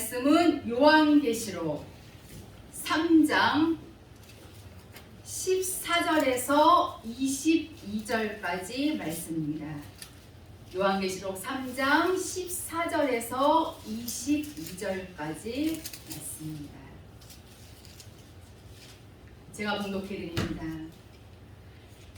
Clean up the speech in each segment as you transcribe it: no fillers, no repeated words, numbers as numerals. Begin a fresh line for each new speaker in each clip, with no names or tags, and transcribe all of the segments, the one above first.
말씀은 요한계시록 3장 14절에서 22절까지 말씀입니다. 요한계시록 3장 14절에서 22절까지 말씀입니다. 제가 봉독해드립니다.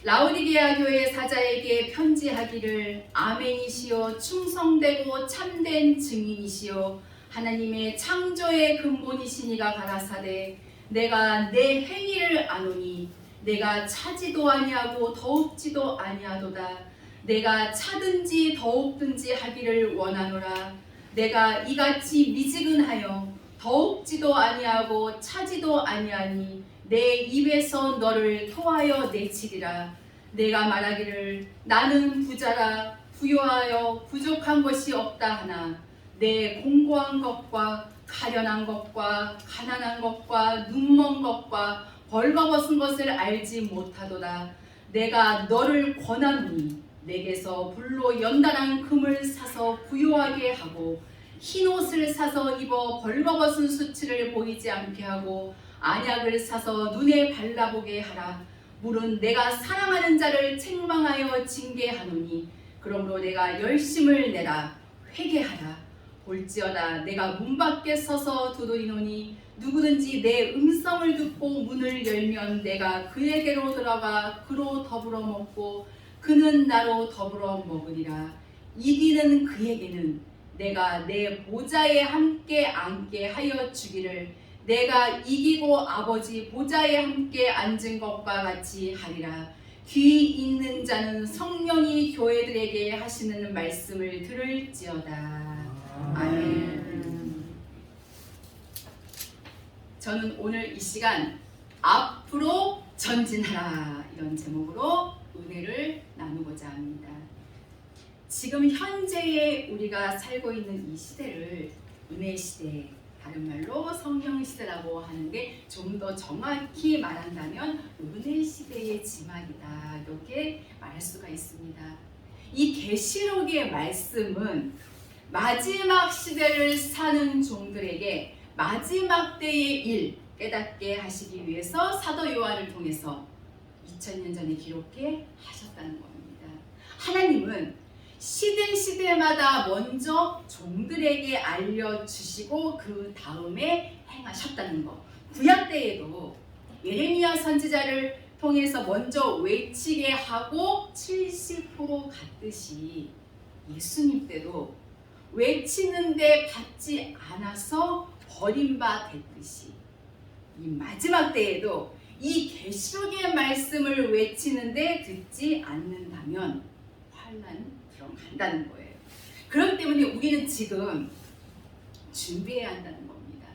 라오디게아 교회 사자에게 편지하기를 아멘이시요 충성되고 참된 증인이시요 하나님의 창조의 근본이시니가 가라사대 내가 내 행위를 아노니 내가 차지도 아니하고 더욱지도 아니하도다. 내가 차든지 더욱든지 하기를 원하노라. 내가 이같이 미지근하여 더욱지도 아니하고 차지도 아니하니 내 입에서 너를 토하여 내치리라. 내가 말하기를 나는 부자라 부요하여 부족한 것이 없다 하나 내 공고한 것과 가련한 것과 가난한 것과 눈먼 것과 벌거벗은 것을 알지 못하도다. 내가 너를 권하노니 내게서 불로 연단한 금을 사서 부요하게 하고 흰옷을 사서 입어 벌거벗은 수치를 보이지 않게 하고 안약을 사서 눈에 발라보게 하라. 물은 내가 사랑하는 자를 책망하여 징계하노니 그러므로 내가 열심을 내라. 회개하라. 볼지어다 내가 문 밖에 서서 두드리노니 누구든지 내 음성을 듣고 문을 열면 내가 그에게로 들어가 그로 더불어 먹고 그는 나로 더불어 먹으리라. 이기는 그에게는 내가 내 보좌에 함께 앉게 하여 주기를 내가 이기고 아버지 보좌에 함께 앉은 것과 같이 하리라. 귀 있는 자는 성령이 교회들에게 하시는 말씀을 들을지어다. 아멘. 저는 오늘 이 시간 앞으로 전진하라 이런 제목으로 은혜를 나누고자 합니다. 지금 현재의 우리가 살고 있는 이 시대를 은혜 시대, 다른 말로 성령 시대라고 하는데 좀 더 정확히 말한다면 은혜 시대의 지막이다 이렇게 말할 수가 있습니다. 이 계시록의 말씀은 마지막 시대를 사는 종들에게 마지막 때의 일 깨닫게 하시기 위해서 사도 요한을 통해서 2000년 전에 기록해 하셨다는 겁니다. 하나님은 시대마다 먼저 종들에게 알려주시고 그 다음에 행하셨다는 것. 구약 때에도 예레미야 선지자를 통해서 먼저 외치게 하고 70% 갔듯이 예수님 때도 외치는데 받지 않아서 버림바 됐듯이 이 마지막 때에도 이 계시록의 말씀을 외치는데 듣지 않는다면 환난 들어간다는 거예요. 그렇기 때문에 우리는 지금 준비해야 한다는 겁니다.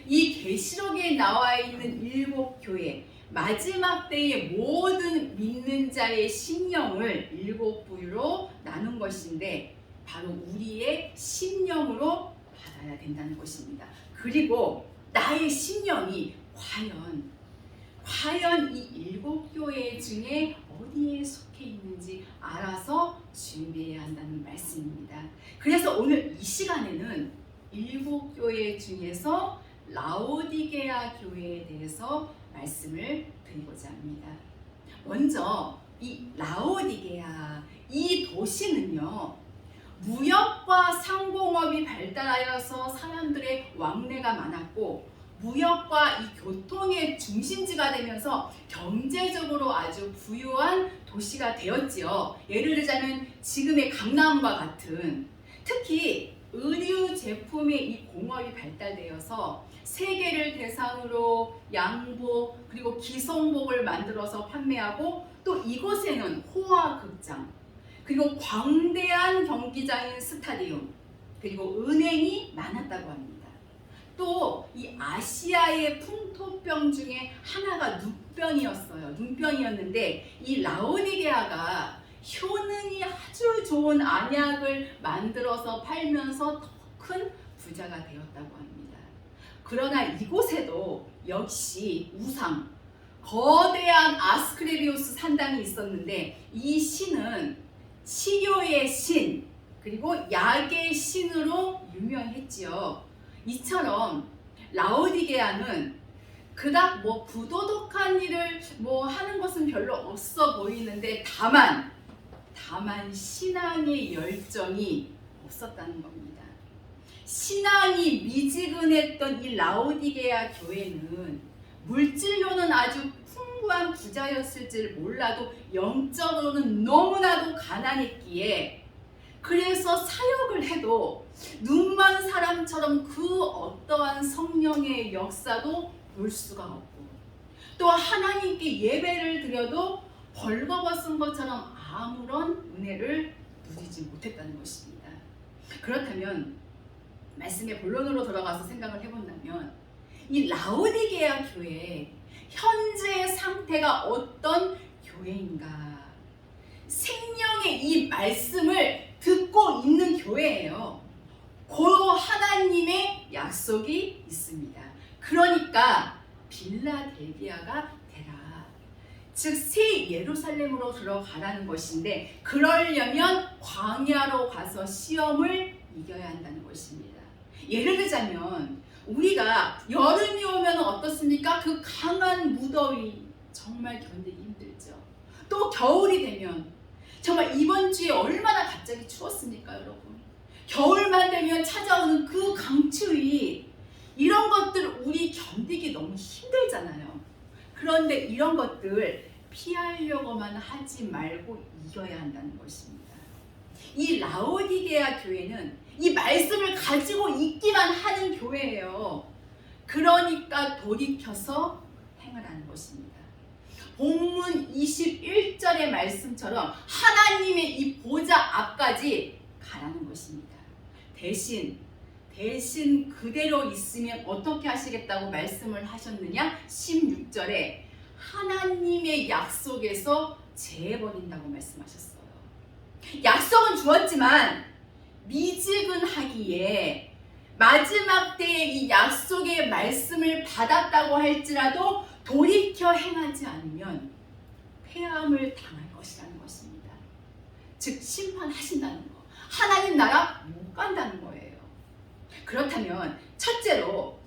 이 계시록에 나와 있는 7 교회 마지막 때의 모든 믿는 자의 심령을 7 부류로 나눈 것인데 바로 우리의 심령으로 받아야 된다는 것입니다. 그리고 나의 심령이 과연 이 7 교회 중에 어디에 속해 있는지 알아서 준비해야 한다는 말씀입니다. 그래서 오늘 이 시간에는 7 교회 중에서 라오디게아 교회에 대해서 말씀을 드리고자 합니다. 먼저 이 라오디게아 이 도시는요 무역과 상공업이 발달하여서 사람들의 왕래가 많았고 무역과 이 교통의 중심지가 되면서 경제적으로 아주 부유한 도시가 되었지요. 예를 들자면 지금의 강남과 같은 특히 의류 제품의 이 공업이 발달되어서 세계를 대상으로 양복 그리고 기성복을 만들어서 판매하고 또 이곳에는 호화극장 그리고 광대한 경기장인 스타디움 그리고 은행이 많았다고 합니다. 또 이 아시아의 풍토병 중에 하나가 눈병이었는데 이 라오디게아가 효능이 아주 좋은 안약을 만들어서 팔면서 더 큰 부자가 되었다고 합니다. 그러나 이곳에도 역시 우상, 거대한 아스크레비우스 산당이 있었는데 이 신은 치료의 신 그리고 약의 신으로 유명했지요. 이처럼 라오디게아는 그닥 뭐 부도덕한 일을 뭐 하는 것은 별로 없어 보이는데 다만 신앙의 열정이 없었다는 겁니다. 신앙이 미지근했던 이 라오디게아 교회는 물질로는 아주 풍부한 부자였을지 몰라도 영적으로는 너무나도 가난했기에 그래서 사역을 해도 눈먼 사람처럼 그 어떠한 성령의 역사도 볼 수가 없고 또 하나님께 예배를 드려도 벌거벗은 것처럼 아무런 은혜를 누리지 못했다는 것입니다. 그렇다면 말씀의 본론으로 돌아가서 생각을 해본다면 이 라오디게아 교회의 현재의 상태가 어떤 교회인가? 생명의 이 말씀을 듣고 있는 교회예요. 그 하나님의 약속이 있습니다. 그러니까 빌라델비아가 되라. 즉 새 예루살렘으로 들어가라는 것인데 그러려면 광야로 가서 시험을 이겨야 한다는 것입니다. 예를 들자면 우리가 여름이 오면 어떻습니까? 그 강한 무더위 정말 견디기 힘들죠. 또 겨울이 되면 정말 이번 주에 얼마나 갑자기 추웠습니까, 여러분? 겨울만 되면 찾아오는 그 강추위 이런 것들 우리 견디기 너무 힘들잖아요. 그런데 이런 것들 피하려고만 하지 말고 이겨야 한다는 것입니다. 이 라오디게아 교회는 이 말씀을 가지고 있기만 하는 교회예요. 그러니까 돌이켜서 행하라는 것입니다. 본문 21절의 말씀처럼 하나님의 이 보좌 앞까지 가라는 것입니다. 대신 그대로 있으면 어떻게 하시겠다고 말씀을 하셨느냐? 16절에 하나님의 약속에서 제해버린다고 말씀하셨어요. 약속은 주었지만 미지근하기에 마지막 때에 이 약속의 말씀을 받았다고 할지라도 돌이켜 행하지 않으면 패함을 당할 것이라는 것입니다. 즉 심판하신다는 거. 하나님 나라 못 간다는 거예요. 그렇다면 첫째로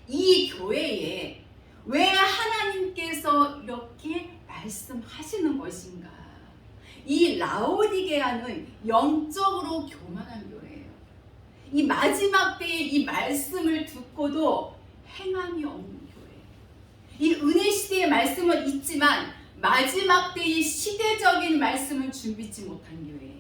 이 교회에 왜 하나님께서 이렇게 말씀하시는 것인가? 이 라오디게아는 영적으로 교만한 교회예요. 이 마지막 때에 이 말씀을 듣고도 행함이 없는 교회. 이 은혜 시대의 말씀은 있지만 마지막 때의 시대적인 말씀을 준비치 못한 교회.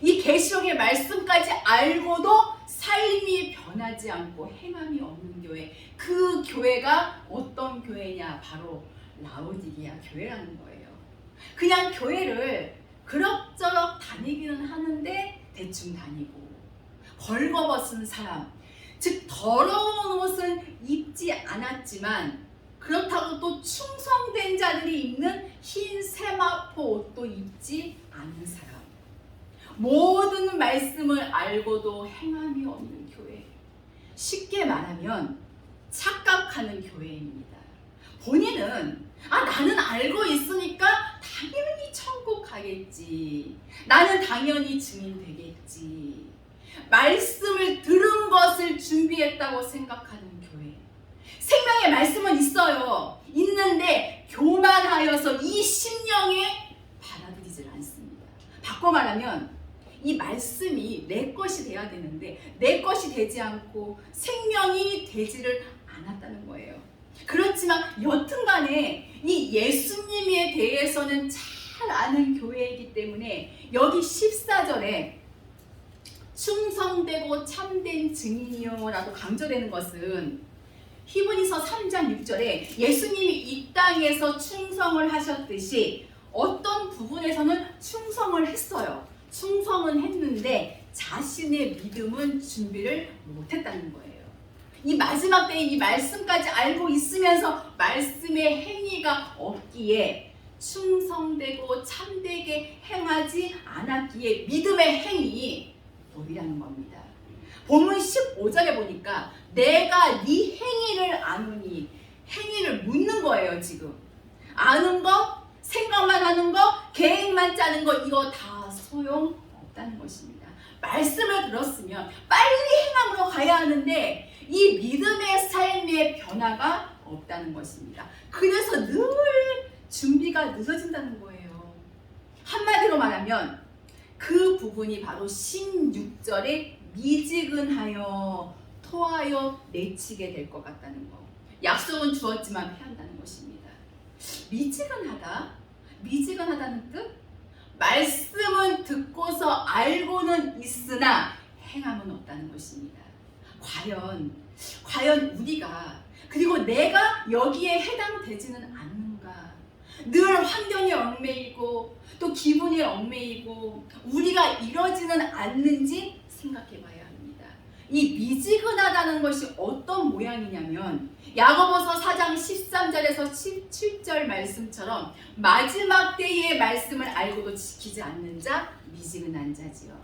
이 계시록의 말씀까지 알고도 삶이 변하지 않고 행함이 없는 교회. 그 교회가 어떤 교회냐? 바로 라오디게아 교회라는 거예요. 그냥 교회를 그럭저럭 다니기는 하는데 대충 다니고 벌거벗은 사람, 즉 더러운 옷은 입지 않았지만 그렇다고 또 충성된 자들이 입는 흰 세마포 옷도 입지 않은 사람, 모든 말씀을 알고도 행함이 없는 교회. 쉽게 말하면 착각하는 교회입니다. 본인은 나는 알고 있으니까 당연히 천국 가겠지. 나는 당연히 증인 되겠지. 말씀을 들은 것을 준비했다고 생각하는 교회. 생명의 말씀은 있어요. 있는데 교만하여서 이 심령에 받아들이질 않습니다. 바꿔 말하면 이 말씀이 내 것이 돼야 되는데 내 것이 되지 않고 생명이 되지를 않았다는 거예요. 그렇지만 여튼간에 이 예수님에 대해서는 잘 아는 교회이기 때문에 여기 14절에 충성되고 참된 증인이요 라고 강조되는 것은 히브리서 3장 6절에 예수님이 이 땅에서 충성을 하셨듯이 어떤 부분에서는 충성을 했어요. 충성은 했는데 자신의 믿음은 준비를 못했다는 거예요. 이 마지막 때에 이 말씀까지 알고 있으면서 말씀의 행위가 없기에 충성되고 참되게 행하지 않았기에 믿음의 행위 보이라는 겁니다. 본문 15절에 보니까 내가 네 행위를 아노니, 행위를 묻는 거예요. 지금 아는 거, 생각만 하는 거, 계획만 짜는 거, 이거 다 소용없다는 것입니다. 말씀을 들었으면 빨리 행함으로 가야 하는데 이 믿음의 삶의 변화가 없다는 것입니다. 그래서 늘 준비가 늦어진다는 거예요. 한마디로 말하면 그 부분이 바로 16절에 미지근하여 토하여 내치게 될 것 같다는 거. 약속은 주었지만 패한다는 것입니다. 미지근하다? 미지근하다는 뜻? 말씀은 듣고서 알고는 있으나 행함은 없다는 것입니다. 과연 우리가 그리고 내가 여기에 해당되지는 않는가? 늘 환경에 얽매이고 또 기분에 얽매이고 우리가 이러지는 않는지 생각해 봐야 합니다. 이 미지근하다는 것이 어떤 모양이냐면 야고보서 4장 13절에서 17절 말씀처럼 마지막 때의 말씀을 알고도 지키지 않는 자 미지근한 자지요.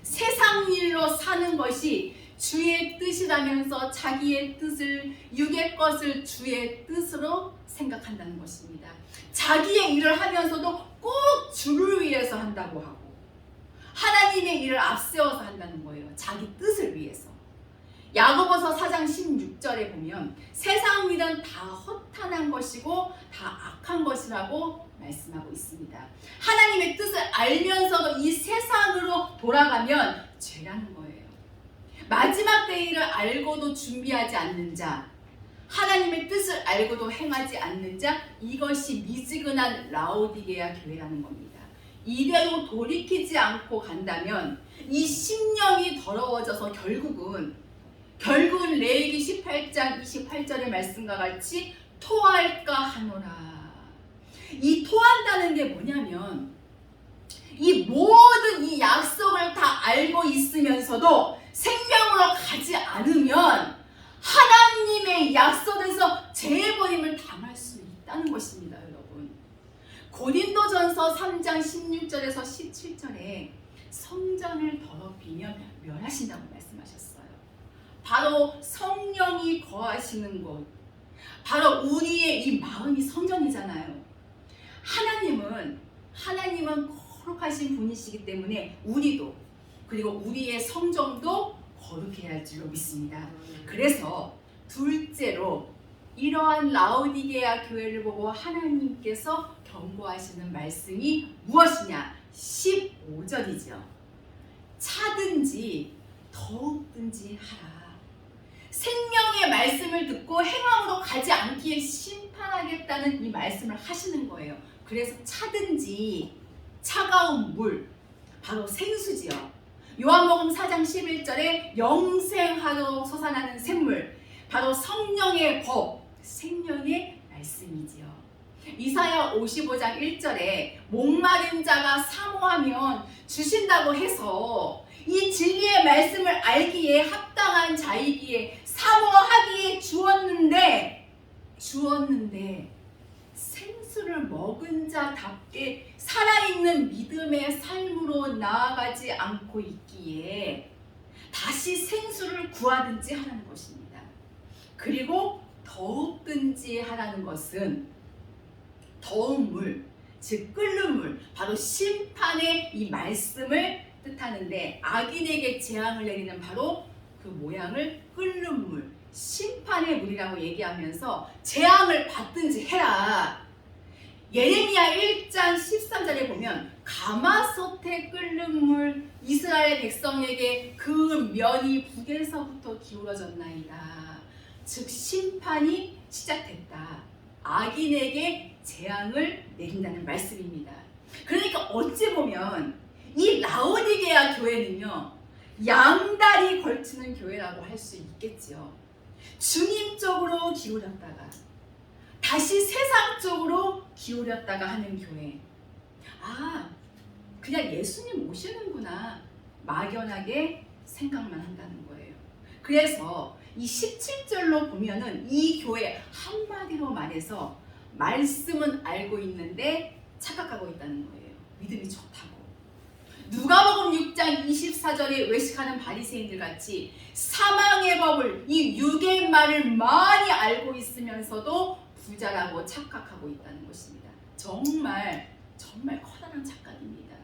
세상 일로 사는 것이 주의 뜻이라면서 자기의 뜻을 육의 것을 주의 뜻으로 생각한다는 것입니다. 자기의 일을 하면서도 꼭 주를 위해서 한다고 하고 하나님의 일을 앞세워서 한다는 거예요. 자기 뜻을 위해서. 야고보서 4장 16절에 보면 세상 일은 다 허탄한 것이고 다 악한 것이라고 말씀하고 있습니다. 하나님의 뜻을 알면서도 이 세상으로 돌아가면 죄라는 거예요. 마지막 때일을 알고도 준비하지 않는 자, 하나님의 뜻을 알고도 행하지 않는 자, 이것이 미지근한 라오디게아 교회라는 겁니다. 이대로 돌이키지 않고 간다면 이 심령이 더러워져서 결국은 레위기 18장 28절의 말씀과 같이 토할까 하노라. 이 토한다는 게 뭐냐면 이 모든 이 약속을 다 알고 있으면서도 생명으로 가지 않으면 하나님의 약속에서 재해버림을 당할 수 있다는 것입니다. 여러분, 고린도전서 3장 16절에서 17절에 성전을 더럽히면 멸하신다고 말씀하셨어요. 바로 성령이 거하시는 곳, 바로 우리의 이 마음이 성전이잖아요. 하나님은 거룩하신 분이시기 때문에 우리도 그리고 우리의 성정도 거룩해야 할 줄로 믿습니다. 그래서 둘째로 이러한 라오디게아 교회를 보고 하나님께서 경고하시는 말씀이 무엇이냐? 15절이죠. 차든지 더욱든지 하라. 생명의 말씀을 듣고 행함으로 가지 않기에 심판하겠다는 이 말씀을 하시는 거예요. 그래서 차든지 차가운 물, 바로 생수지요. 요한복음 4장 11절에 영생하도록 솟아나는 샘물, 바로 성령의 법, 생명의 말씀이지요. 이사야 55장 1절에 목마른 자가 사모하면 주신다고 해서 이 진리의 말씀을 알기에 합당한 자이기에 사모하기에 주었는데 생수를 먹은 자답게 살아있는 믿음의 삶으로 나아가지 않고 있기에 다시 생수를 구하든지 하라는 것입니다. 그리고 더욱든지 하라는 것은 더운 물, 즉 끓는 물, 바로 심판의 이 말씀을 뜻하는데 악인에게 재앙을 내리는 바로 그 모양을 끓는 물, 심판의 물이라고 얘기하면서 재앙을 받든지 해라. 예레미야 1장 13절에 보면 가마솥에 끓는 물, 이스라엘 백성에게 그 면이 북에서부터 기울어졌나이다. 즉 심판이 시작됐다. 악인에게 재앙을 내린다는 말씀입니다. 그러니까 어찌 보면 이 라오디게아 교회는요, 양다리 걸치는 교회라고 할 수 있겠죠. 주님 쪽으로 기울였다가 다시 세상 쪽으로 기울였다가 하는 교회. 그냥 예수님 오시는구나 막연하게 생각만 한다는 거예요. 그래서 이 17절로 보면은 이 교회 한마디로 말해서 말씀은 알고 있는데 착각하고 있다는 거예요. 믿음이 좋다고. 누가복음 6장 24절에 외식하는 바리새인들 같이 사망의 법을, 이 육의 말을 많이 알고 있으면서도 부자라고 착각하고 있다는 것입니다. 정말 커다란 착각입니다.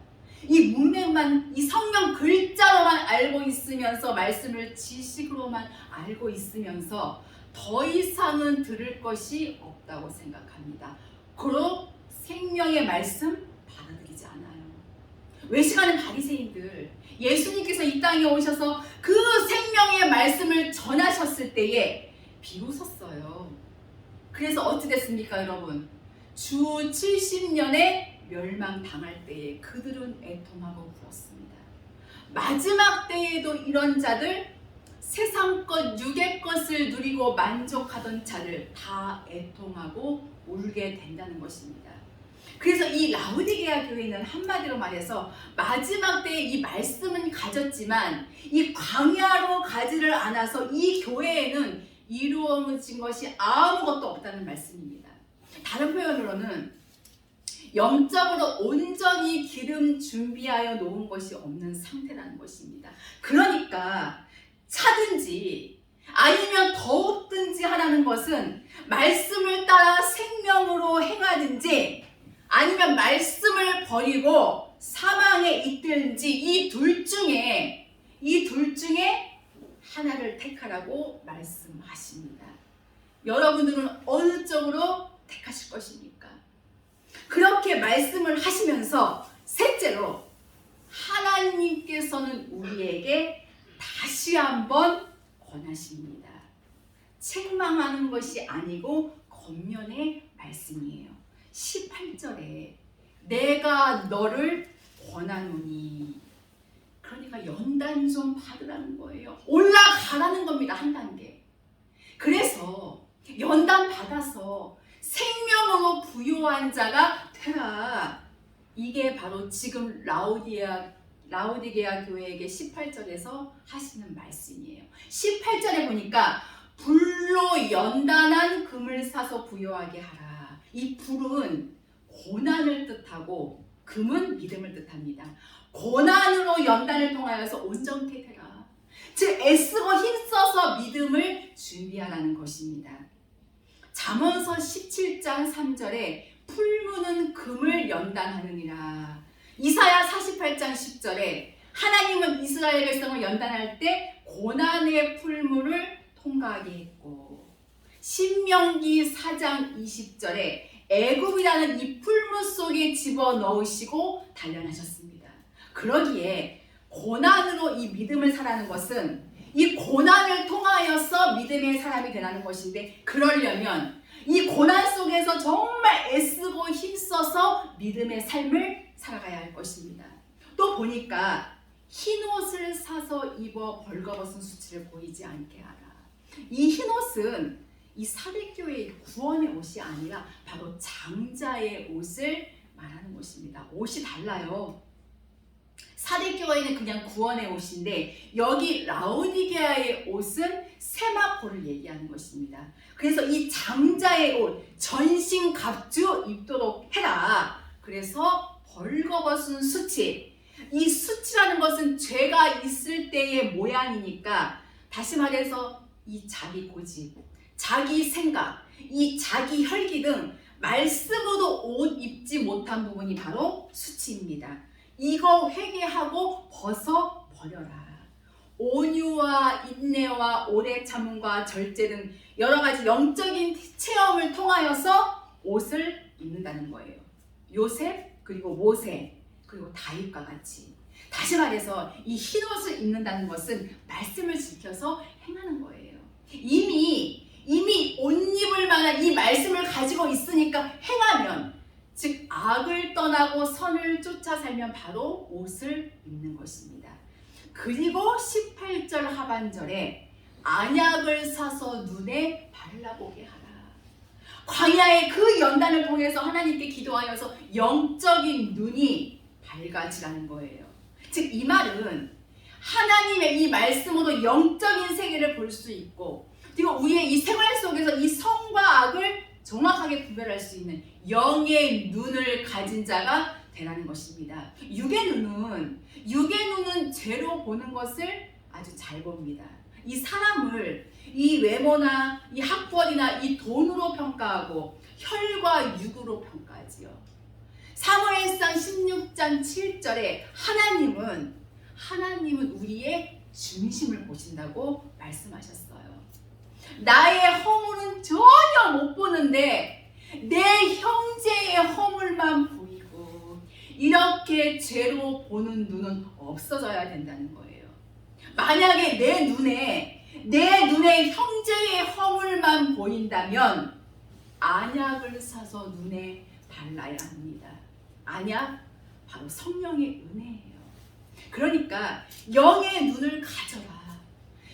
이 문맥만, 이 성경 글자로만 알고 있으면서 말씀을 지식으로만 알고 있으면서 더 이상은 들을 것이 없다고 생각합니다. 그로 생명의 말씀 받아들이지 않아요. 외식하는 바리새인들, 예수님께서 이 땅에 오셔서 그 생명의 말씀을 전하셨을 때에 비웃었어요. 그래서 어찌 됐습니까, 여러분? 주 70년에 멸망당할 때에 그들은 애통하고 울었습니다. 마지막 때에도 이런 자들, 세상 것, 육의 것을 누리고 만족하던 자들 다 애통하고 울게 된다는 것입니다. 그래서 이 라오디게아 교회는 한마디로 말해서 마지막 때에 이 말씀은 가졌지만 이 광야로 가지를 않아서 이 교회에는 이루어진 것이 아무것도 없다는 말씀입니다. 다른 표현으로는 영적으로 온전히 기름 준비하여 놓은 것이 없는 상태라는 것입니다. 그러니까 차든지 아니면 더욱든지 하라는 것은 말씀을 따라 생명으로 행하든지 아니면 말씀을 버리고 사망에 이끌든지 이 둘 중에 하나를 택하라고 말씀하십니다. 여러분들은 어느 쪽으로 택하실 것입니까? 그렇게 말씀을 하시면서 셋째로 하나님께서는 우리에게 다시 한번 권하십니다. 책망하는 것이 아니고 권면의 말씀이에요. 18절에 내가 너를 권하노니, 그러니까 연단 좀 받으라는 거예요. 올라가라는 겁니다. 한 단계. 그래서 연단 받아서 생명으로 부요한 자가 되라. 이게 바로 지금 라오디게아 교회에게 18절에서 하시는 말씀이에요. 18절에 보니까 불로 연단한 금을 사서 부요하게 하라. 이 불은 고난을 뜻하고 금은 믿음을 뜻합니다. 고난으로 연단을 통하여서 온전케 되라. 즉 애쓰고 힘써서 믿음을 준비하라는 것입니다. 잠언서 17장 3절에 풀무는 금을 연단하느니라. 이사야 48장 10절에 하나님은 이스라엘 백성을 연단할 때 고난의 풀무를 통과하게 했고, 신명기 4장 20절에 애굽이라는 이 풀무 속에 집어넣으시고 단련하셨습니다. 그러기에 고난으로 이 믿음을 사라는 것은 이 고난을 통하여서 믿음의 사람이 되라는 것인데, 그러려면 이 고난 속에서 정말 애쓰고 힘써서 믿음의 삶을 살아가야 할 것입니다. 또 보니까 흰옷을 사서 입어 벌거벗은 수치를 보이지 않게 하라. 이 흰옷은 이 사대교회의 구원의 옷이 아니라 바로 장자의 옷을 말하는 것입니다. 옷이 달라요. 사대교회는 그냥 구원의 옷인데 여기 라오디게아의 옷은 세마포를 얘기하는 것입니다. 그래서 이 장자의 옷, 전신갑주 입도록 해라. 그래서 벌거벗은 수치, 이 수치라는 것은 죄가 있을 때의 모양이니까, 다시 말해서 이 자기 고집, 자기 생각, 이 자기 혈기 등 말씀으로 옷 입지 못한 부분이 바로 수치입니다. 이거 회개하고 벗어 버려라. 온유와 인내와 오래 참음과 절제 등 여러 가지 영적인 체험을 통하여서 옷을 입는다는 거예요. 요셉, 그리고 모세, 그리고 다윗과 같이. 다시 말해서 이 흰옷을 입는다는 것은 말씀을 지켜서 행하는 거예요. 이미 옷 입을 만한 이 말씀을 가지고 있으니까 행하면, 즉 악을 떠나고 선을 쫓아 살면 바로 옷을 입는 것입니다. 그리고 18절 하반절에 안약을 사서 눈에 바르라보게 하라. 광야의 그 연단을 통해서 하나님께 기도하여서 영적인 눈이 밝아지라는 거예요. 즉 이 말은 하나님의 이 말씀으로 영적인 세계를 볼 수 있고, 그리고 우리의 이 생활 속에서 이 선과 악을 정확하게 구별할 수 있는 영의 눈을 가진 자가 되라는 것입니다. 육의 눈은 죄로 보는 것을 아주 잘 봅니다. 이 사람을 이 외모나 이 학벌이나 이 돈으로 평가하고 혈과 육으로 평가하지요. 사무엘상 16장 7절에 하나님은 우리의 중심을 보신다고 말씀하셨어요. 나의 허물은 전혀 못 보는데 내 형제의 허물만 보이고, 이렇게 죄로 보는 눈은 없어져야 된다는 거예요. 만약에 내 눈에 형제의 허물만 보인다면 안약을 사서 눈에 발라야 합니다. 안약, 바로 성령의 은혜예요. 그러니까 영의 눈을 가져라.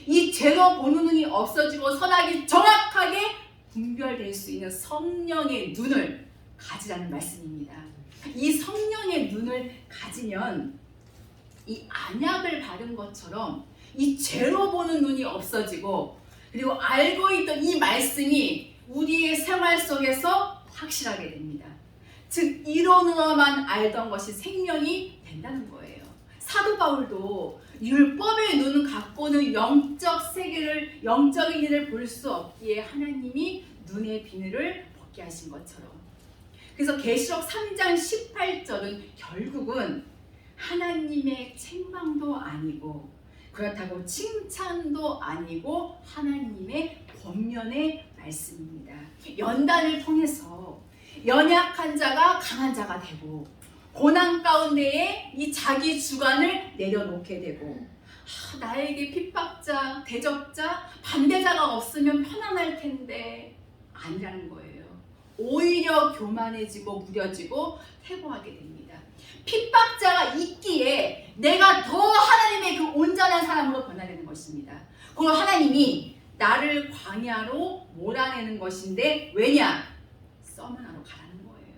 이 죄로 보는 눈이 없어지고 선악이 정확하게 분별될 수 있는 성령의 눈을 가지라는 말씀입니다. 이 성령의 눈을 가지면 이 안약을 바른 것처럼 이 죄로 보는 눈이 없어지고, 그리고 알고 있던 이 말씀이 우리의 생활 속에서 확실하게 됩니다. 즉 이론으로만 알던 것이 생명이 된다는 거예요. 사도 바울도 율법의 눈을 갖고는 영적인 일을 볼 수 없기에 하나님이 눈의 비늘을 벗게 하신 것처럼, 그래서 계시록 3장 18절은 결국은 하나님의 책망도 아니고, 그렇다고 칭찬도 아니고 하나님의 권면의 말씀입니다. 연단을 통해서 연약한 자가 강한 자가 되고, 고난 가운데에 이 자기 주관을 내려놓게 되고, 나에게 핍박자, 대적자, 반대자가 없으면 편안할 텐데, 아니라는 거예요. 오히려 교만해지고 무뎌지고 퇴보하게 됩니다. 핍박자가 있기에 내가 더 하나님의 그 온전한 사람으로 변화되는 것입니다. 그리고 하나님이 나를 광야로 몰아내는 것인데, 왜냐? 써머나로 가라는 거예요.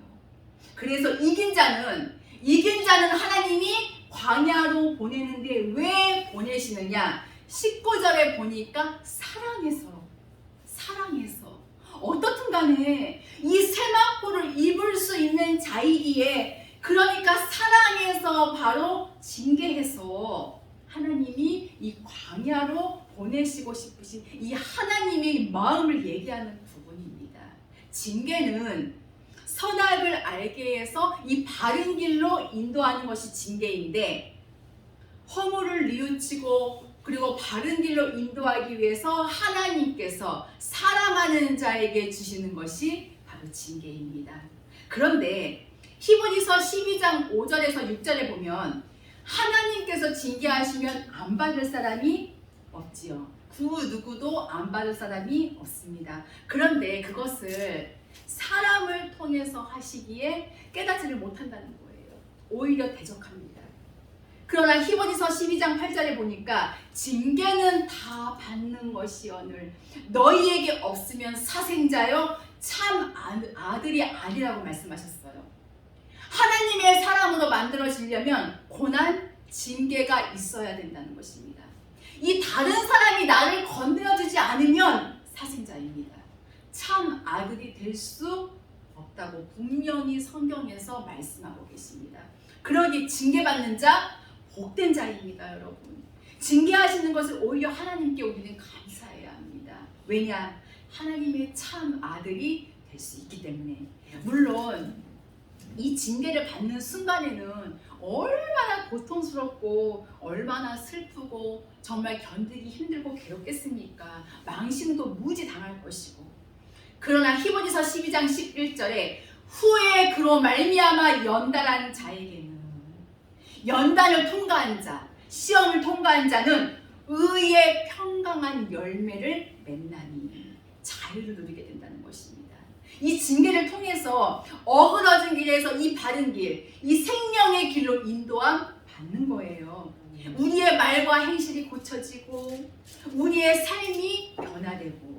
그래서 이긴 자는 하나님이 광야로 보내는데 왜 보내시느냐? 19절에 보니까 사랑해서 어떻든 간에 이 세마포를 입을 수 있는 자이기에, 그러니까 사랑해서 바로 징계해서 하나님이 이 광야로 보내시고 싶으신 이 하나님의 마음을 얘기하는 부분입니다. 징계는 선악을 알게 해서 이 바른 길로 인도하는 것이 징계인데, 허물을 뉘우치고 그리고 바른 길로 인도하기 위해서 하나님께서 사랑하는 자에게 주시는 것이 바로 징계입니다. 그런데 히브리서 12장 5절에서 6절에 보면 하나님께서 징계하시면 안 받을 사람이 없지요. 그 누구도 안 받을 사람이 없습니다. 그런데 그것을 사람을 통해서 하시기에 깨닫지를 못한다는 거예요. 오히려 대적합니다. 그러나 히브리서 12장 8절에 보니까 징계는 다 받는 것이오늘 너희에게 없으면 사생자여 참 아들이 아니라고 말씀하셨어요. 하나님의 사람으로 만들어지려면 고난, 징계가 있어야 된다는 것입니다. 이 다른 사람이 나를 건드려주지 않으면 사생자입니다. 참 아들이 될 수 없다고 분명히 성경에서 말씀하고 계십니다. 그러기 징계받는 자 복된 자입니다. 여러분, 징계하시는 것을 오히려 하나님께 우리는 감사해야 합니다. 왜냐? 하나님의 참 아들이 될 수 있기 때문에. 물론 이 징계를 받는 순간에는 얼마나 고통스럽고 얼마나 슬프고 정말 견디기 힘들고 괴롭겠습니까? 망신도 무지 당할 것이고. 그러나 히브리서 12장 11절에 후에 그로 말미암아 연단한 자에게는, 연단을 통과한 자, 시험을 통과한 자는 의의 평강한 열매를 맺나니 자유를 누리게 된다는 것입니다. 이 징계를 통해서 어그러진 길에서 이 바른 길, 이 생명의 길로 인도함 받는 거예요. 우리의 말과 행실이 고쳐지고 우리의 삶이 변화되고,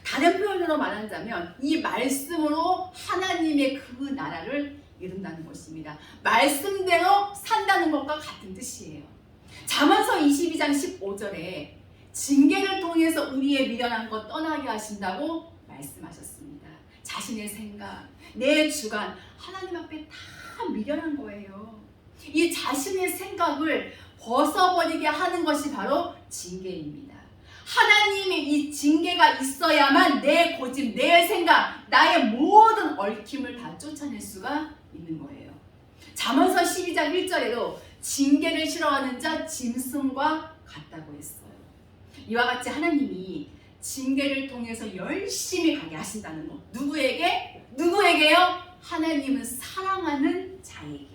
다른 표현으로 말한다면 이 말씀으로 하나님의 그 나라를 이룬다는 것입니다. 말씀대로 산다는 것과 같은 뜻이에요. 잠언서 22장 15절에 징계를 통해서 우리의 미련한 것 떠나게 하신다고 말씀하셨습니다. 자신의 생각, 내 주관, 하나님 앞에 다 미련한 거예요. 이 자신의 생각을 벗어버리게 하는 것이 바로 징계입니다. 하나님의 이 징계가 있어야만 내 고집, 내 생각, 나의 모든 얽힘을 다 쫓아낼 수가 있는 거예요. 잠언서 12장 1절에도 징계를 싫어하는 자 짐승과 같다고 했어요. 이와 같이 하나님이 징계를 통해서 열심히 가게 하신다는 것. 누구에게? 누구에게요? 하나님은 사랑하는 자에게.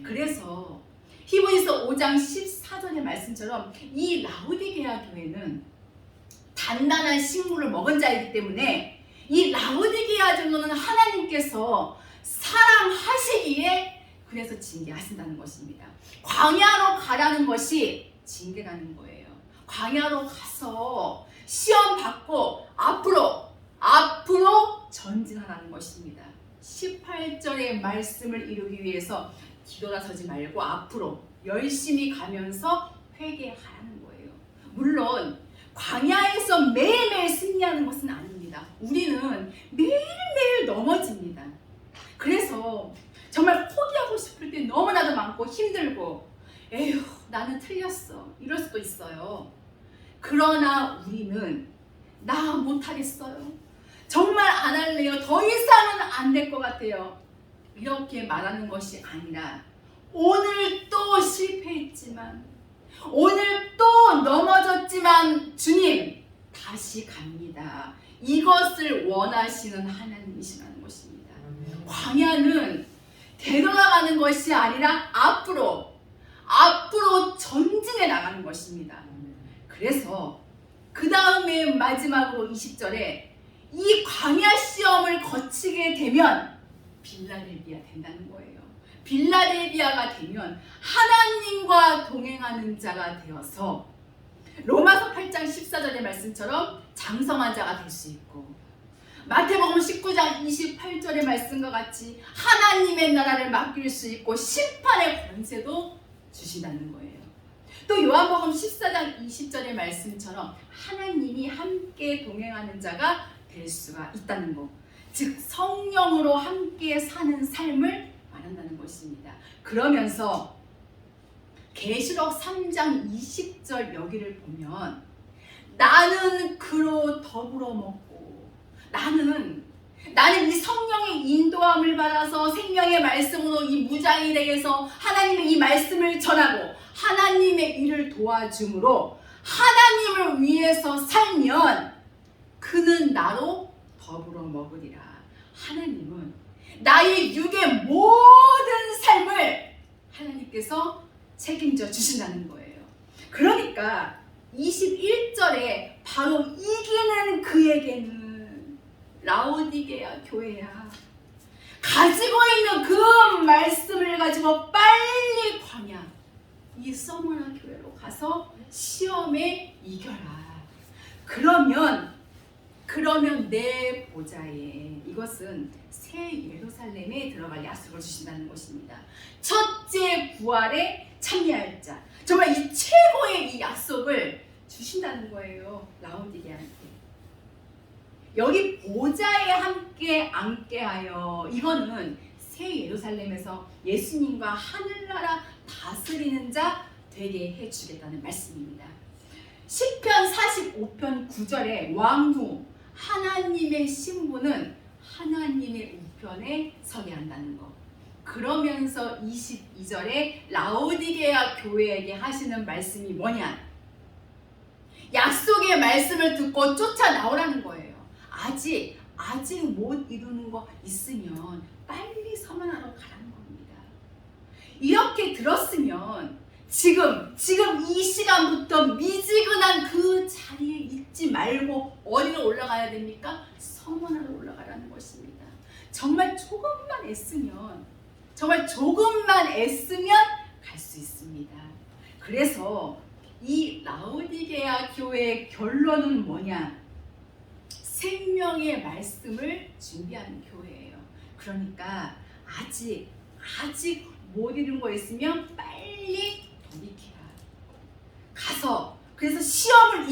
그래서 히브리서 5장 14절의 말씀처럼 이 라오디게아 교회는 단단한 식물을 먹은 자이기 때문에 이 라오디게아 정도는 하나님께서 사랑하시기에 그래서 징계하신다는 것입니다. 광야로 가라는 것이 징계라는 거예요. 광야로 가서 시험 받고 앞으로 전진하라는 것입니다. 18절의 말씀을 이루기 위해서 뒤돌아서지 말고 앞으로 열심히 가면서 회개하라는 거예요. 물론 광야에서 매일매일 승리하는 것은 아닙니다. 우리는 매일매일 넘어집니다. 그래서 정말 포기하고 싶을 때 너무나도 많고 힘들고 에휴 나는 틀렸어 이럴 수도 있어요. 그러나 우리는 나 못하겠어요. 정말 안 할래요. 더 이상은 안 될 것 같아요. 이렇게 말하는 것이 아니라 오늘 또 실패했지만 오늘 또 넘어졌지만 주님 다시 갑니다. 이것을 원하시는 하나님이시라는 것입니다. 광야는 되돌아가는 것이 아니라 앞으로 전진해 나가는 것입니다. 그래서 그 다음에 마지막으로 20절에 이 광야 시험을 거치게 되면 빌라델비아 된다는 거예요. 빌라델비아가 되면 하나님과 동행하는 자가 되어서 로마서 8장 14절의 말씀처럼 장성한 자가 될 수 있고 마태복음 19장 28절의 말씀과 같이 하나님의 나라를 맡길 수 있고 심판의 권세도 주신다는 거예요. 또 요한복음 14장 20절의 말씀처럼 하나님이 함께 동행하는 자가 될 수가 있다는 것. 즉 성령으로 함께 사는 삶을 말한다는 것입니다. 그러면서 계시록 3장 20절 여기를 보면 나는 그로 더불어 먹고 나는 이 성령의 인도함을 받아서 생명의 말씀으로 이 무장이 되어서 하나님의 이 말씀을 전하고 하나님의 일을 도와줌으로 하나님을 위해서 살면 그는 나로 더불어 먹으리라. 하나님은 나의 육의 모든 삶을 하나님께서 책임져 주신다는 거예요. 그러니까 21절에 바로 이기는 그에게는 라오디게아 교회야. 가지고 있는 그 말씀을 가지고 빨리 광야 이 서머나 교회로 가서 시험에 이겨라. 그러면 내 보좌에 이것은 새 예루살렘에 들어갈 약속을 주신다는 것입니다. 첫째 부활에 참여할 자. 정말 이 최고의 이 약속을 주신다는 거예요. 라오디게아한테. 여기 보좌에 함께 앉게 하여 이거는 새 예루살렘에서 예수님과 하늘나라 다스리는 자 되게 해주겠다는 말씀입니다. 시편 45편 9절에 왕후 하나님의 신부는 하나님의 우편에 서게 한다는 것. 그러면서 22절에 라오디게아 교회에게 하시는 말씀이 뭐냐? 약속의 말씀을 듣고 쫓아 나오라는 거예요. 아직 못 이루는 거 있으면 빨리 서만하러 가라는 겁니다. 이렇게 들었으면 지금 이 시간부터 미지근한 그 자리에 있지 말고 어디로 올라가야 됩니까? 서만하러 올라가라는 것입니다. 정말 조금만 애쓰면 갈 수 있습니다. 그래서 이 라오디게아 교회의 결론은 뭐냐? 생명의 말씀을 준비하는 교회예요. 그러니까 아직 못 이룬 거 있으면 빨리 돌이켜라. 가서 그래서 시험을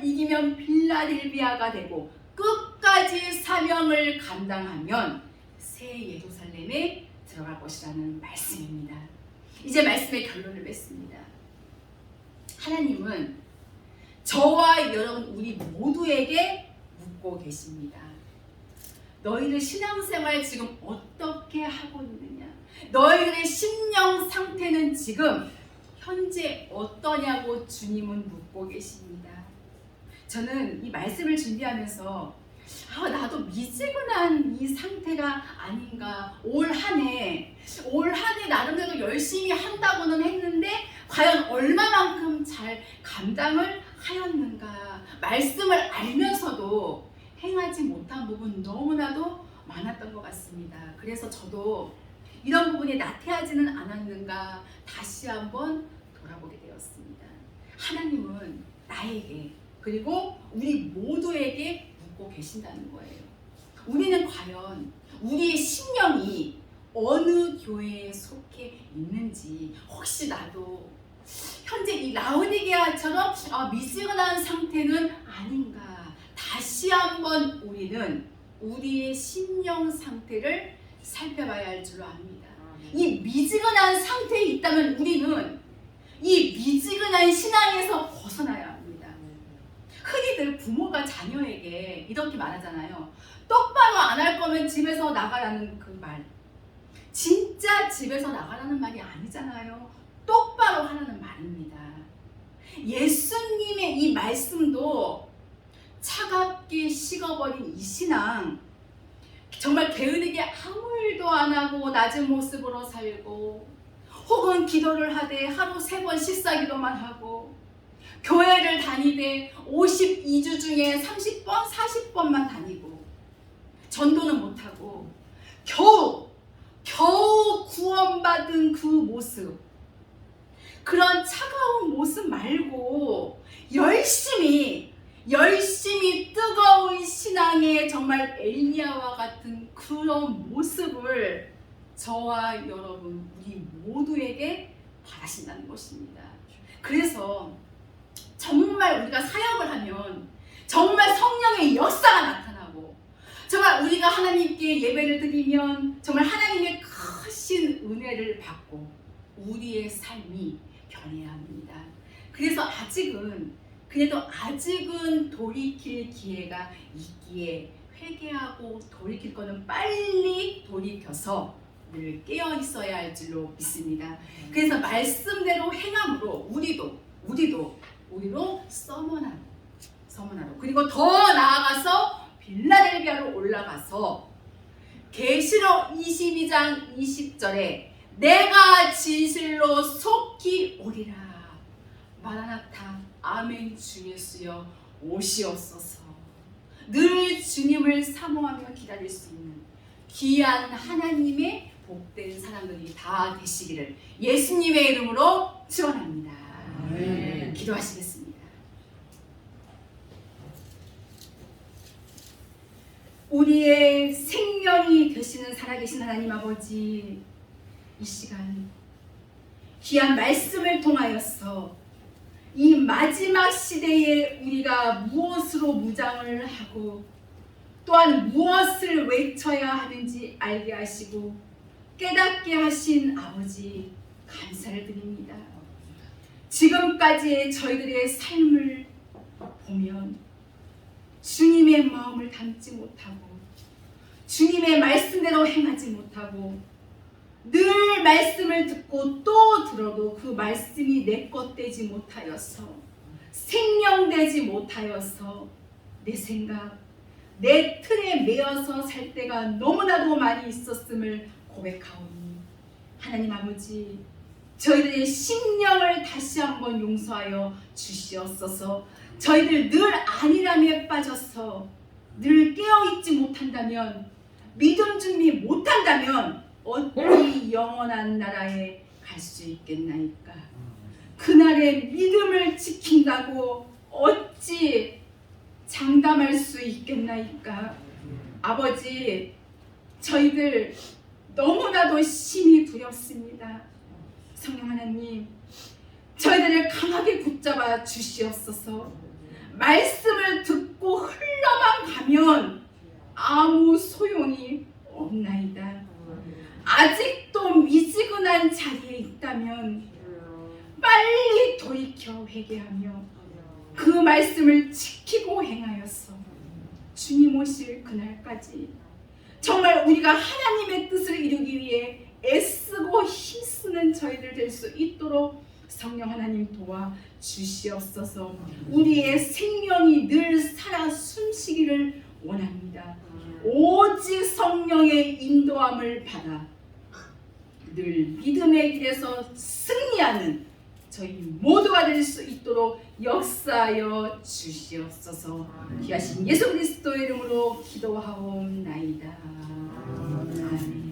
이기면 빌라델비아가 되고 끝까지 사명을 감당하면 새 예루살렘에 들어갈 것이라는 말씀입니다. 이제 말씀의 결론을 맺습니다. 하나님은 저와 여러분 우리 모두에게 묻고 계십니다. 너희들 신앙생활 지금 어떻게 하고 있느냐? 너희들의 심령 상태는 지금 현재 어떠냐고 주님은 묻고 계십니다. 저는 이 말씀을 준비하면서 나도 미지근한 이 상태가 아닌가. 올 한 해 나름대로 열심히 한다고는 했는데 과연 얼마만큼 잘 감당을 하였는가. 말씀을 알면서도 행하지 못한 부분 너무나도 많았던 것 같습니다. 그래서 저도 이런 부분이 나태하지는 않았는가 다시 한번 돌아보게 되었습니다. 하나님은 나에게 그리고 우리 모두에게 묻고 계신다는 거예요. 우리는 과연 우리의 심령이 어느 교회에 속해 있는지, 혹시 나도 현재 이 라오디게아처럼 미지근한 상태는 아닌가, 다시 한번 우리는 우리의 심령 상태를 살펴봐야 할 줄로 압니다. 이 미지근한 상태에 있다면 우리는 이 미지근한 신앙에서 벗어나야 합니다. 흔히들 부모가 자녀에게 이렇게 말하잖아요. 똑바로 안 할 거면 집에서 나가라는 그 말. 진짜 집에서 나가라는 말이 아니잖아요. 똑바로 하라는 말입니다. 예수님의 이 말씀도 차갑게 식어버린 이 신앙, 정말 게으르게 아무 일도 안 하고 낮은 모습으로 살고, 혹은 기도를 하되 하루 3번 식사기도만 하고, 교회를 다니되 52주 중에 30번, 40번만 다니고, 전도는 못하고, 겨우 구원받은 그 모습, 그런 차가운 모습 말고 열심히 뜨거운 신앙의 정말 엘리야와 같은 그런 모습을 저와 여러분 우리 모두에게 바라신다는 것입니다. 그래서 정말 우리가 사역을 하면 정말 성령의 역사가 나타나고, 정말 우리가 하나님께 예배를 드리면 정말 하나님의 크신 은혜를 받고 우리의 삶이 변해야 합니다. 그래서 그래도 아직은 돌이킬 기회가 있기에 회개하고 돌이킬 거는 빨리 돌이켜서 늘 깨어 있어야 할 줄로 믿습니다. 그래서 말씀대로 행함으로 우리도 서머나로, 그리고 더 나아가서 빌라델비아로 올라가서 계시록 22장 20절에 내가 진실로 속히 오리라. 마라나타, 아멘. 주 예수여 오시옵소서. 늘 주님을 사모하며 기다릴 수 있는 귀한 하나님의 복된 사람들이 다 되시기를 예수님의 이름으로 축원합니다. 기도하시겠습니다. 우리의 생명이 되시는 살아계신 하나님 아버지, 이 시간 귀한 말씀을 통하여서 이 마지막 시대에 우리가 무엇으로 무장을 하고 또한 무엇을 외쳐야 하는지 알게 하시고 깨닫게 하신 아버지, 감사를 드립니다. 지금까지의 저희들의 삶을 보면 주님의 마음을 담지 못하고 주님의 말씀대로 행하지 못하고 늘 말씀을 듣고 또 들어도 그 말씀이 내 것 되지 못하여서 생명되지 못하여서 내 생각, 내 틀에 매여서 살 때가 너무나도 많이 있었음을 고백하오니 하나님 아버지, 저희들의 심령을 다시 한번 용서하여 주시옵소서. 저희들 늘 안일함에 빠져서 늘 깨어있지 못한다면, 믿음 준비 못한다면 어찌 영원한 나라에 갈 수 있겠나이까. 그날의 믿음을 지킨다고 어찌 장담할 수 있겠나이까. 아버지, 저희들 너무나도 심히 두렵습니다. 성령 하나님, 저희들을 강하게 붙잡아 주시옵소서. 말씀을 듣고 흘러만 가면 아무 소용이 없나이다. 아직도 미지근한 자리에 있다면 빨리 돌이켜 회개하며 그 말씀을 지키고 행하여서 주님 오실 그날까지 정말 우리가 하나님의 뜻을 이루기 위해 애쓰고 힘쓰는 저희들 될 수 있도록 성령 하나님 도와 주시옵소서. 우리의 생명이 늘 살아 숨쉬기를 원합니다. 오직 성령의 인도함을 받아 늘 믿음의 길에서 승리하는 저희 모두가 될 수 있도록 역사하여 주시옵소서. 귀하신 예수 그리스도의 이름으로 기도하옵나이다. 아멘.